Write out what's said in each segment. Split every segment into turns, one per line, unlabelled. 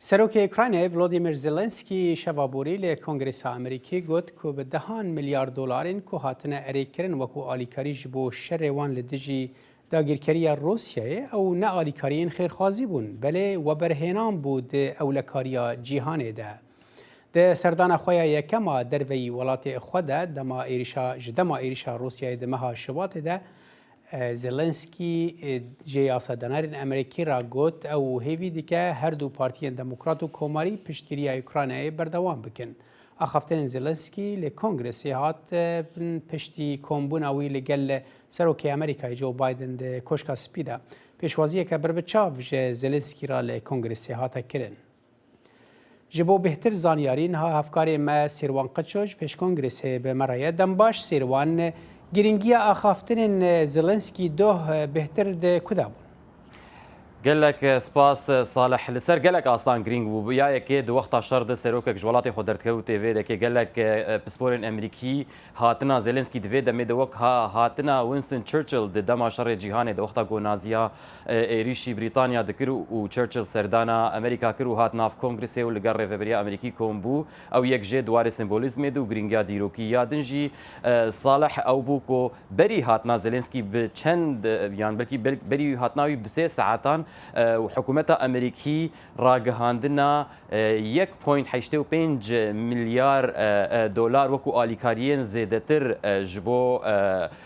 سروک اوکراینای ولودیمیر زلنسکی شوابوری لی کنگرس امریکی گوت کو به 10 میلیارد دلارین کو هاتنه اریکرین وکو آلیکاری جبو شروان لدجی داگیرکاری روسیه او نه آلیکارین خیرخوازی بون بله و برهنام بود اولکاریا جیهانه ده سردان خویا یکما دروی ولات خود دما ایریشا روسیه دمها شبات ده زلنسکی جیاسا دنارین امریکی را گوت او هیوی دیگه هر دو پارتیین دموکرات و کوماری پشتگیری اوکراینای بردوام بکن. آخفتن زلنسکی لکنگرسی هات پشتی کومبون اوی لگل سروکی امریکای جو بایدن ده کشکا سپیده. پیشوازیه که بربچاو زلنسکی را لکنگرسی هات کرن. جبو بهتر زانیارین ها هفکاری ما سیروان قدشوش پیش کنگرسی به مرایه دنباش سیروان گرینگی آخافتن زلنسکی دوه بهتر ده کدا بون.
قال لك سباس صالح لسر قال لك اصلا جرينج ويا اكيد وقت شرط سروكك جولاتي خدرت كو تي في دك قال لك بسبورين امريكي هاتنا زيلنسكي دفي دمي دوك هاتنا وينستون تشرشل دما شر جيهاني د وقتا جو نازيا ريشي بريطانيا دكرو وتشرشل سردانا امريكا كرو هاتنا في كونغرس ولقر ريفبريا امريكي كومبو او يك جي دوار سيمبوليزم دو جرينجا ديروكي يا دنجي صالح او بوكو بري هاتنا زيلنسكي بچند يعني بلكي بري هاتنا بدسه ساعتان وحكومتها أمريكي راجهاندنا 1.85 مليار دولار وكو آليكاريين زيدتر جبو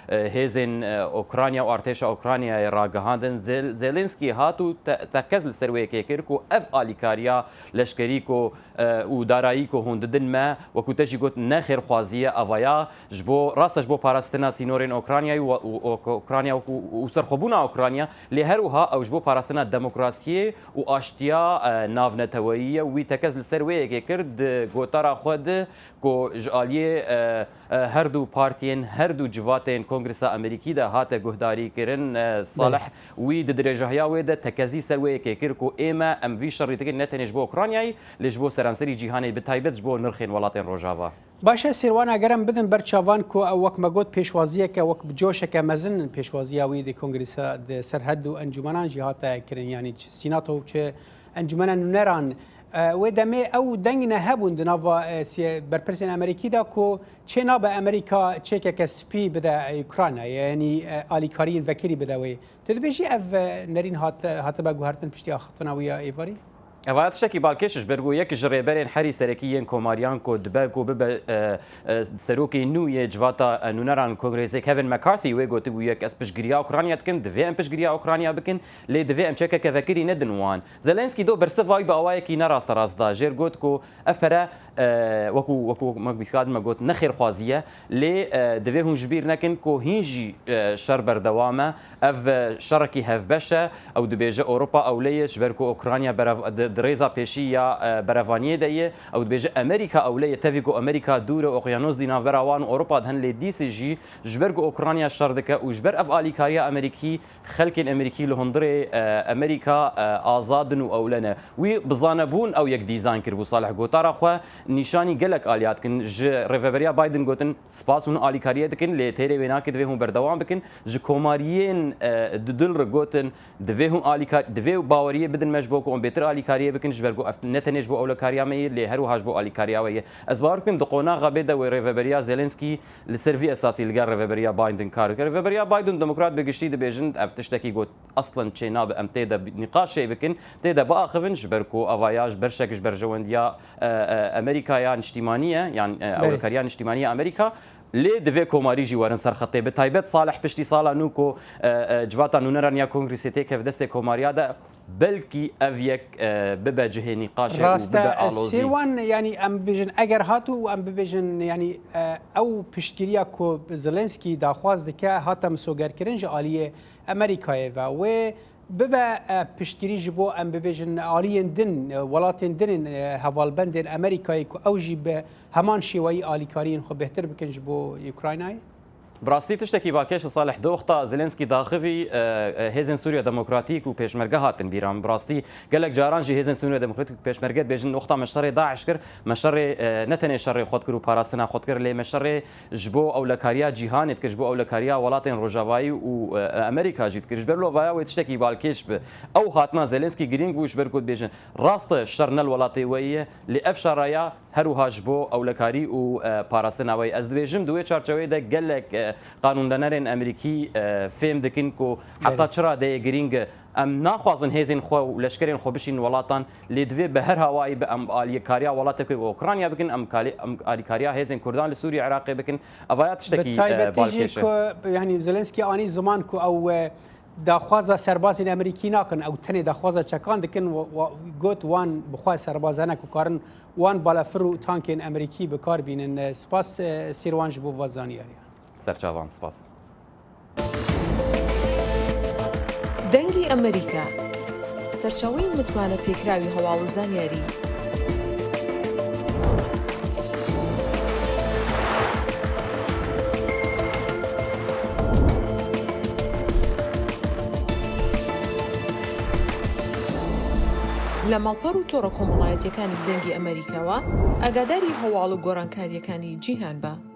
هيزن أوكرانيا وارتيشا أوكرانيا راجهاندن زيلينسكي هاتو تكز لسروي كيكيركو اف آليكاريا لشكريكو ودارايكو هنددن ما وكو تجي قوت نخير خوازية أفايا جبو راست جبو باراستنا سينورين أوكرانيا وأوكرانيا وسرخبونا أوكرانيا لهروها أو جبو باراستنا دموكراسية واشتيا نافنتوية ويتكز لسروي كيكرد قوتارا خود كو جاليه هردو بارتين هردو جواتين كونغرس امريكي ده هات جهداري كرن صالح وي درجه هيا ويد تكزي سروي كيكركو ايما ام في شريتك نتنج بو اوكرانيا لجبو سرانسري جيهاني بتايبت جبو نرخين ولاتين روجافا
باشه سیروان اگرم بدن برچاوان کو وک مگوت پیشوازیه که وک جوشه که مزن پیشوازیه وی دی کنگرس د سرحد و انجمنان جهات کرن یعنی سیناتو چه انجمنان نران و دمه او دنگنه هبون دنوا برپرسن امریکی دا کو چه ناب امریکا چه که سپی بده اوکراین یعنی آلیکارین وکری بده وی تدبیجی اف نرین هات بگو هرتن پشتی آخفتنا ویا ایواری
اوقات شكي بالكيشش برجو يك جريبرين حري سركيين كوماريان كو دباكو بب سروكي نو جواتا نونران كونغرس كيفن ماكارثي ويجو تبو يك اس بشجريا اوكرانيا تكن دفي ام بشجريا اوكرانيا بكن لي دفي ام تشكا كفكري ندنوان زيلنسكي دو برسفاي باواي كي نراست راسدا جير جوتكو افرا وكو ماكبيسكاد ما قلت نخير خوازيه لي دفيهم جبير نكن كو هينجي شربر دوامه اف شركي هاف بشا او دبيجه اوروبا او ليش بركو اوكرانيا دريزا بيشيا برافانيه دي او دبيجه امريكا او لي تافيكو امريكا دور اوقيانوس دينا براوان اوروبا دهن لي دي سي جي جبركو اوكرانيا شردكه وجبر اف اليكاريا امريكي خلك امريكي لهندري امريكا ازادن واولنا وي بزانبون او يك ديزاين كربو صالح قوتارا خو نشانی گلک آلیات کن ج ریفبریا بایدن گوتن سپاس اون آلیکاریه دکن لی تیری وینا که دوی هم بردوام بکن ج کوماریین دل رو گوتن دوی هم آلیکار دوی باوریه بدن مجبور کو بهتر آلیکاریه بکن ج برگو نتنیج بو اولکاریا می لی هر وهاج بو آلیکاریا وی از بار کن دقونا غبیده و ریفبریا زلنسکی لسروی اساسی لگر ریفبریا بایدن کار کرد ریفبریا بایدن دموکرات بگشتی د بیجند افتشتکی گوت اصلا چینا به امتیدا نقاش بکن تیدا با اخفن ج برکو اوایاج برشک ج برجوندیا امريكا يعني اجتماعيه يعني او كريان اجتماعيه امريكا لي دفي كوماري جي ورن سر خطي بتايبت صالح بشتي صاله نوكو جواتا نونران يا كونغرسيتي كيف دستي كوماريا دا بلكي افيك ببجه نقاش
راستا سيروان يعني ام بيجن اگر هاتو ام بيجن يعني او بشتريا كو زيلنسكي داخواز دكا هاتم سوغر كرنج عاليه امريكا و ببا پشتگیری جبو ام ببیجن آلیین دن ولاتین دن هوالبندن امریکایی که اوجی به همان شیوهی آلیکارین خو بهتر بکن جبو اوکراینای؟
براستی تشتێکی باکێش صالح دۆختا زلێنسکی داخوی هێزن سووریا دموکراتیک و پێشمەرگە هاتن بیران براستی گەلک جارانجی هێزن سووریا دموکراتیک و پێشمەرگەت بێژن نقطه مەشەڕێ داعش کرد مەشەڕێ نەتەنێ شەڕێ خۆت کرد و پاراستنا خۆت کرد لێ مەشەڕێ ji بۆ ئەولەکاریە جیهانێت کرد بۆ ئەولەکاریە وڵاتێن ڕۆژاوایی و ئەمریکا جیت کرد بەر لۆڤایەوەی تشتێکی باڵکێش بە ئەو هاتما زلێنسکی گرنگ بووش بەرکوت بێژن ڕاستە شەڕ نەل وڵاتی وەیە لێ ئەف شەڕەیە هەروهاش بۆ ئەولەکاری و پاراستنەوەی ئەس دەبێژم دوێ چارچەوەیدا گەلێک قانوندەنەرێن ئەمریکی فێم دکن و حتا چرا دەیە گرینگە ئەم ناخوازن هێزین خۆ و لەشکرێن خۆ بشین وڵاتان لێ دوێ بە هەر هاوایی بە ئەم ئالیەکاریا وڵاتەکەی ئۆکرانیا بکن ئەم ئالیکاریا هێزین کوردان لە سووری عێراقی بکن ئەڤایەت تشتێکی
باڵکێشە ینی زلێنسکی ئانی زمان کو ئەو داخوازە سەربازین ئەمریکی ناکەن ئەو تەنێ داخوازە چەکان دکن گوت وان بخوا سەربازانە و کارن وان بالەفر و تانکێن ئەمریکی بکار بینن سپاس سیروانج بۆ وەزانیاریان
سەرچاوان سپاس.
دەنگی ئەمریکا سەرچاوەی متمانە پێکراوی هەواڵ و زانیاری لە ماڵپەڕ و تۆڕە کۆمەڵایەتیەکانی دەنگی ئەمریکاوە ئاگاداری هەواڵ و گۆڕانکاریەکانی جیهان بە.